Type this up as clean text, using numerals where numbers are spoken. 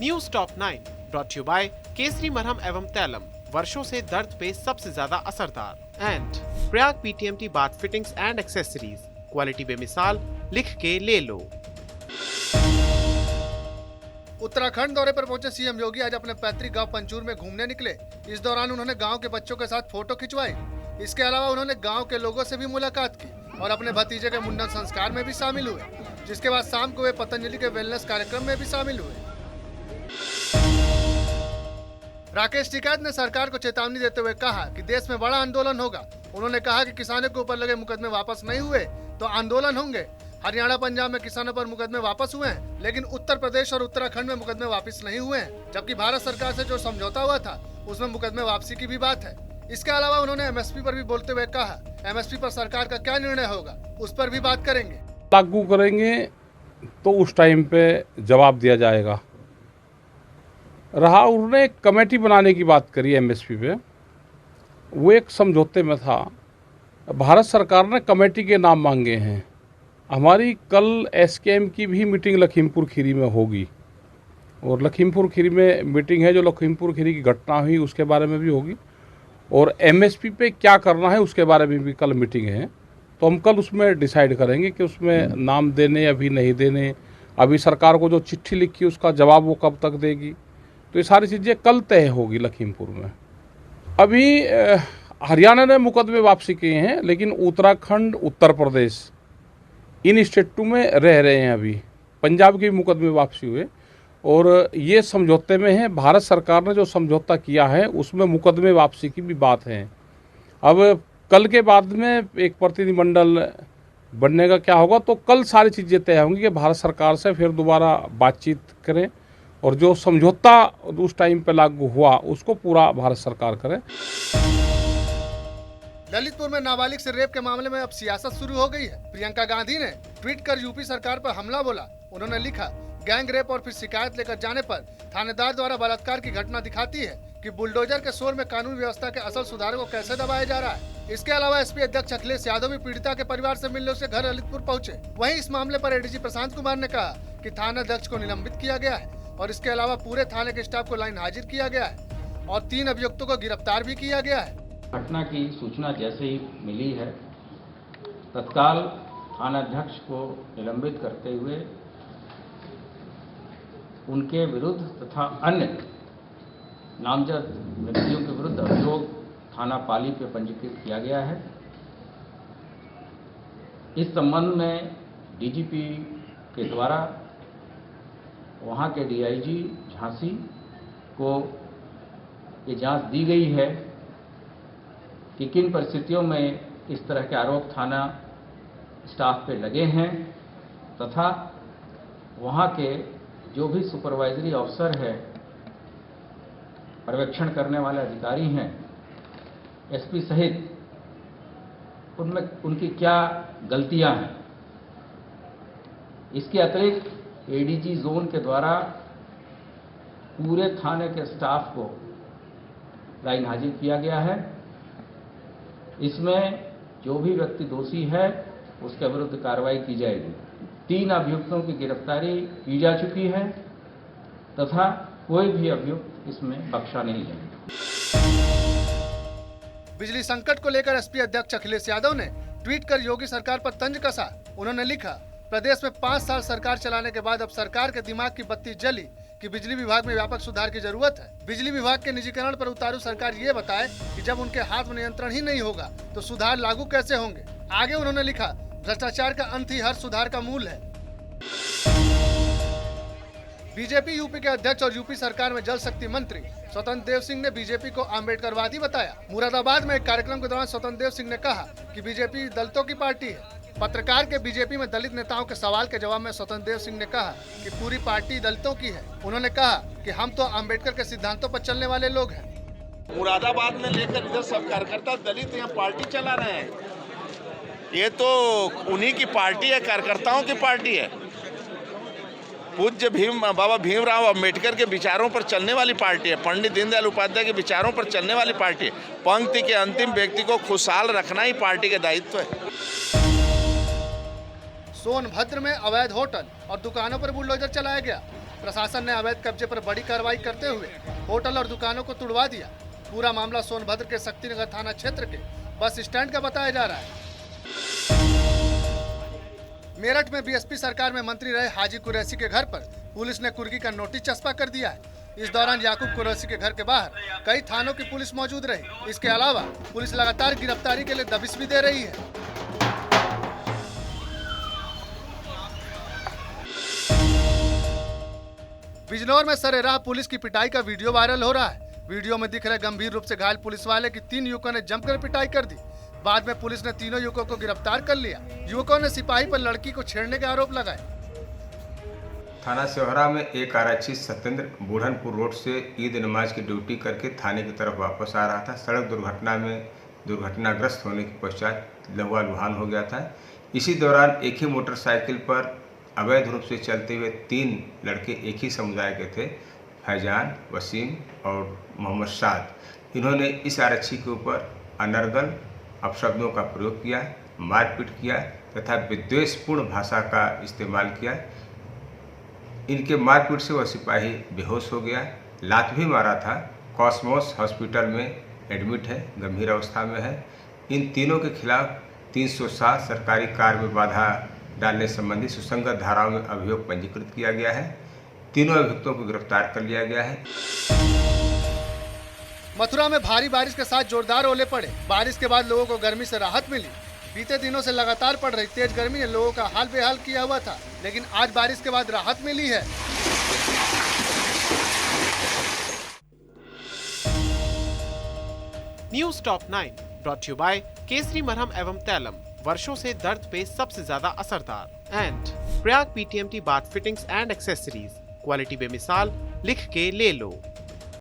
News top 9 brought you by Kesari Marham एवं तैलम, वर्षों से दर्द पे सबसे ज्यादा असरदार। And Prayag PTMT bath fittings and accessories, quality बेमिसाल, लिख के ले लो। उत्तराखंड दौरे पर पहुंचे सीएम योगी आज अपने पैतृक गांव पंचूर में घूमने निकले। इस दौरान उन्होंने गांव के बच्चों के साथ फोटो खिंचवाई। इसके अलावा उन्होंने गांव के लोगों से भी मुलाकात की और अपने भतीजे के मुंडन संस्कार में भी शामिल हुए, जिसके बाद शाम को वे पतंजलि के वेलनेस कार्यक्रम में भी शामिल हुए। राकेश टिकैत ने सरकार को चेतावनी देते हुए कहा कि देश में बड़ा आंदोलन होगा। उन्होंने कहा कि किसानों के ऊपर लगे मुकदमे वापस नहीं हुए तो आंदोलन होंगे। हरियाणा पंजाब में किसानों पर मुकदमे वापस हुए हैं, लेकिन उत्तर प्रदेश और उत्तराखंड में मुकदमे वापस नहीं हुए हैं, जबकि भारत सरकार से जो समझौता हुआ था उसमें मुकदमे वापसी की भी बात है। इसके अलावा उन्होंने MSP पर भी बोलते हुए कहा, MSP पर सरकार का क्या निर्णय होगा उस पर भी बात करेंगे। लागू करेंगे तो उस टाइम पे जवाब दिया जाएगा। रहा उन्होंने एक कमेटी बनाने की बात करी MSP पे, वो एक समझौते में था। भारत सरकार ने कमेटी के नाम मांगे हैं। हमारी कल SKM की भी मीटिंग लखीमपुर खीरी में होगी और लखीमपुर खीरी में मीटिंग है, जो लखीमपुर खीरी की घटना हुई उसके बारे में भी होगी और MSP पे क्या करना है उसके बारे में भी कल मीटिंग है। तो हम कल उसमें डिसाइड करेंगे कि उसमें नाम देने या भी नहीं देने। अभी सरकार को जो चिट्ठी लिखी उसका जवाब वो कब तक देगी, तो ये सारी चीज़ें कल तय होगी लखीमपुर में। अभी हरियाणा ने मुकदमे वापसी किए हैं, लेकिन उत्तराखंड, उत्तर प्रदेश इन स्टेटों में रह रहे हैं। अभी पंजाब के भी मुकदमे वापसी हुए और ये समझौते में है। भारत सरकार ने जो समझौता किया है उसमें मुकदमे वापसी की भी बात है। अब कल के बाद में एक प्रतिनिधिमंडल बनने का क्या होगा, तो कल सारी चीज़ें तय होंगी कि भारत सरकार से फिर दोबारा बातचीत करें और जो समझौता उस टाइम पे लागू हुआ उसको पूरा भारत सरकार करे। ललितपुर में नाबालिग से रेप के मामले में अब सियासत शुरू हो गई है। प्रियंका गांधी ने ट्वीट कर यूपी सरकार पर हमला बोला। उन्होंने लिखा, गैंग रेप और फिर शिकायत लेकर जाने पर थानेदार द्वारा बलात्कार की घटना दिखाती है कि बुलडोजर के शोर में कानून व्यवस्था के असल सुधारों को कैसे दबाया जा रहा है। इसके अलावा SP अध्यक्ष अखिलेश यादव भी पीड़िता के परिवार से मिलने उसके घर ललितपुर पहुंचे। वहीं इस मामले पर ADG प्रशांत कुमार ने कहा कि थाना अध्यक्ष को निलंबित किया गया है और इसके अलावा पूरे थाने के स्टाफ को लाइन हाजिर किया गया है और 3 अभियुक्तों को गिरफ्तार भी किया गया है। घटना की सूचना जैसे ही मिली है, तत्काल थानाध्यक्ष को निलंबित करते हुए उनके विरुद्ध तथा अन्य नामजद व्यक्तियों के विरुद्ध अभियोग थाना पाली पे पंजीकृत किया गया है। इस संबंध में DGP के द्वारा वहाँ के DIG झांसी को ये जांच दी गई है कि किन परिस्थितियों में इस तरह के आरोप थाना स्टाफ पे लगे हैं तथा वहाँ के जो भी सुपरवाइजरी अफसर है, पर्यवेक्षण करने वाले अधिकारी हैं, SP सहित, उनमें उनकी क्या गलतियां हैं। इसके अतिरिक्त ADG जोन के द्वारा पूरे थाने के स्टाफ को लाइन हाजिर किया गया है। इसमें जो भी व्यक्ति दोषी है उसके विरुद्ध कार्रवाई की जाएगी। 3 अभियुक्तों की गिरफ्तारी की जा चुकी है तथा कोई भी अभियुक्त इसमें बख्शा नहीं जाएगा। बिजली संकट को लेकर SP अध्यक्ष अखिलेश यादव ने ट्वीट कर योगी सरकार पर तंज कसा। उन्होंने लिखा, प्रदेश में 5 साल सरकार चलाने के बाद अब सरकार के दिमाग की बत्ती जली कि बिजली विभाग में व्यापक सुधार की जरूरत है। बिजली विभाग के निजीकरण पर उतारू सरकार ये बताए कि जब उनके हाथ में नियंत्रण ही नहीं होगा तो सुधार लागू कैसे होंगे। आगे उन्होंने लिखा, भ्रष्टाचार का अंत ही हर सुधार का मूल है। बीजेपी यूपी के अध्यक्ष और यूपी सरकार में जल शक्ति मंत्री स्वतंत्र देव सिंह ने बीजेपी को अम्बेडकरवादी बताया। मुरादाबाद में एक कार्यक्रम के दौरान स्वतंत्र देव सिंह ने कहा कि बीजेपी दलितों की पार्टी है। पत्रकार के बीजेपी में दलित नेताओं के सवाल के जवाब में स्वतंत्र देव सिंह ने कहा कि पूरी पार्टी दलितों की है। उन्होंने कहा कि हम तो अम्बेडकर के सिद्धांतों पर चलने वाले लोग हैं। मुरादाबाद में लेकर इधर सब कार्यकर्ता दलित यहाँ पार्टी चला रहे हैं। ये तो उन्हीं की पार्टी है, कार्यकर्ताओं की पार्टी है। पूज्य बाबा भीमराव अम्बेडकर के विचारों पर चलने वाली पार्टी है। पंडित दीनदयाल उपाध्याय के विचारों पर चलने वाली पार्टी है। पंक्ति के अंतिम व्यक्ति को खुशहाल रखना ही पार्टी का दायित्व है। सोनभद्र में अवैध होटल और दुकानों पर बुलडोजर चलाया गया। प्रशासन ने अवैध कब्जे पर बड़ी कार्रवाई करते हुए होटल और दुकानों को तुड़वा दिया। पूरा मामला सोनभद्र के शक्तिनगर थाना क्षेत्र के बस स्टैंड का बताया जा रहा है। मेरठ में बीएसपी सरकार में मंत्री रहे हाजी कुरैशी के घर पर पुलिस ने कुर्की का नोटिस चस्पा कर दिया है। इस दौरान याकूब कुरैशी के घर के बाहर कई थानों की पुलिस मौजूद रही। इसके अलावा पुलिस लगातार गिरफ्तारी के लिए दबिश भी दे रही है। बिजनौर में सरेराह पुलिस की पिटाई का वीडियो वायरल हो रहा है। वीडियो में दिख रहे गंभीर रूप से घायल पुलिस वाले की 3 युवकों ने जमकर पिटाई कर दी। बाद में पुलिस ने तीनों युवकों को गिरफ्तार कर लिया। युवकों ने सिपाही पर लड़की को छेड़ने के आरोप लगाए। थाना सेवहरा में एक आरक्षी सत्येंद्र बूढ़नपुर रोड से ईद नमाज की ड्यूटी करके थाने की तरफ वापस आ रहा था। सड़क दुर्घटना में दुर्घटनाग्रस्त होने के पश्चात लहुआ लुहान हो गया था। इसी दौरान एक ही मोटरसाइकिल पर अवैध रूप से चलते हुए 3 लड़के एक ही समुदाय के थे, फैजान, वसीम और मोहम्मद साद। इन्होंने इस आरक्षी के ऊपर अनर्गल अपशब्दों का प्रयोग किया, मारपीट किया तथा विद्वेषपूर्ण भाषा का इस्तेमाल किया। इनके मारपीट से वह सिपाही बेहोश हो गया। लात भी मारा था। कॉस्मोस हॉस्पिटल में एडमिट है, गंभीर अवस्था में है। इन तीनों के खिलाफ 307 सरकारी कार्य में बाधा डालने संबंधी सुसंगत धाराओं में अभियोग पंजीकृत किया गया है। तीनों अभियुक्तों को गिरफ्तार कर लिया गया है। मथुरा में भारी बारिश के साथ जोरदार ओले पड़े। बारिश के बाद लोगों को गर्मी से राहत मिली। बीते दिनों से लगातार पड़ रही तेज गर्मी ने लोगों का हाल बेहाल किया हुआ था, लेकिन आज बारिश के बाद राहत मिली है। News top 9 brought you by Kesari Marham एवं तैलम, वर्षों से दर्द पे सबसे ज्यादा असरदार। And Prayag PTMT bath fittings and accessories, quality बेमिसाल, लिख के ले लो।